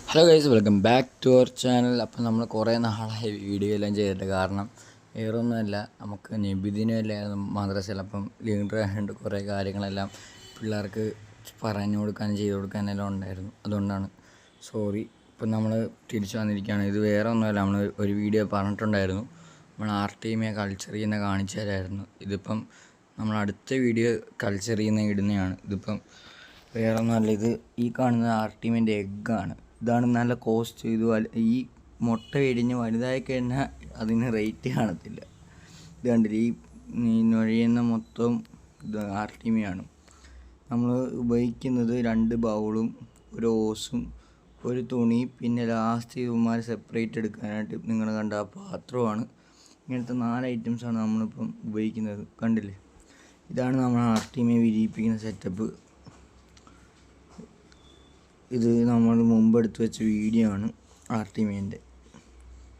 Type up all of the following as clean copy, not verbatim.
Hello guys, welcome back to our channel. അപ്പം നമ്മൾ കുറേ നാളായി വീഡിയോ എല്ലാം ചെയ്തിട്ട്. കാരണം വേറൊന്നുമല്ല, നമുക്ക് നബിദിനമല്ലായിരുന്നു മദ്രസയിൽ. അപ്പം ലീഡർ ആയതുകൊണ്ട് കുറേ കാര്യങ്ങളെല്ലാം പിള്ളേർക്ക് പറഞ്ഞു കൊടുക്കാനും ചെയ്ത് കൊടുക്കാനെല്ലാം ഉണ്ടായിരുന്നു. അതുകൊണ്ടാണ് സോറി. ഇപ്പം നമ്മൾ തിരിച്ചു വന്നിരിക്കുകയാണ്. ഇത് വേറെ ഒന്നുമല്ല, നമ്മൾ ഒരു വീഡിയോ പറഞ്ഞിട്ടുണ്ടായിരുന്നു, നമ്മൾ ആർട്ടിമിയെ കൾച്ചർ ചെയ്യുന്ന കാണിച്ചു തരായിരുന്നു. ഇതിപ്പം നമ്മൾ അടുത്ത വീഡിയോ കൾച്ചർ ചെയ്യുന്ന ഇടുന്നതാണ്. ഇതിപ്പം വേറെ ഒന്നുമല്ല, ഇത് ഈ കാണുന്ന ആർട്ടിമിൻ്റെ എഗ്ഗാണ്. ഇതാണ് നല്ല കോസ്റ്റ്. ഇത് ഈ മുട്ട വിരിഞ്ഞ് വലുതായി കഴിഞ്ഞാൽ അതിന് റേറ്റ് കാണത്തില്ല. ഇത് കണ്ടില്ല, ഈ നുഴയുന്ന മൊത്തം ഇത് ആർട്ടിമിയാണ്. നമ്മൾ ഉപയോഗിക്കുന്നത് 2 ബൗളും ഒരു ഓസും ഒരു തുണി, പിന്നെ ലാസ്റ്റ് ഇവന്മാർ സെപ്പറേറ്റ് എടുക്കാനായിട്ട് നിങ്ങൾ കണ്ട ആ പാത്രമാണ്. ഇങ്ങനത്തെ 4 ഐറ്റംസാണ് നമ്മളിപ്പം ഉപയോഗിക്കുന്നത്. കണ്ടില്ലേ, ഇതാണ് നമ്മൾ ആർട്ടിമിയെ വിരിയിപ്പിക്കുന്ന സെറ്റപ്പ്. ഇത് നമ്മൾ മുമ്പ് എടുത്ത് വെച്ച വീഡിയോ ആണ് ആർട്ടിമിയൻ്റെ.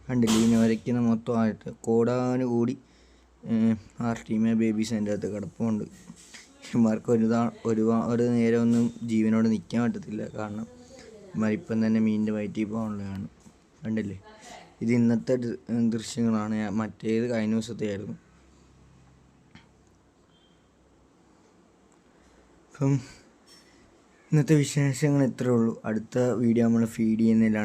കണ്ടില്ലേ, ഇതിനെ വരയ്ക്കുന്ന മൊത്തമായിട്ട് കോടാനുകൂടി ആർട്ടിമിയ ബേബീസ് അതിൻ്റെ അകത്ത് കിടപ്പുണ്ട്. ഇവന്മാർക്ക് ഒരു നേരം ഒന്നും ജീവനോട് നിൽക്കാൻ പറ്റത്തില്ല. കാരണം ഇപ്പം തന്നെ മീനിൻ്റെ വയറ്റിൽ പോകാനുള്ളതാണ്. കണ്ടില്ലേ, ഇത് ഇന്നത്തെ ദൃശ്യങ്ങളാണ്. മറ്റേത് കഴിഞ്ഞ ദിവസത്തെ ആയിരുന്നു. ഇപ്പം ഇന്നത്തെ വിശേഷങ്ങൾ ഇത്രയേ ഉള്ളൂ. അടുത്ത വീഡിയോ നമ്മൾ ഫീഡ് ചെയ്യുന്നതിലാണ്.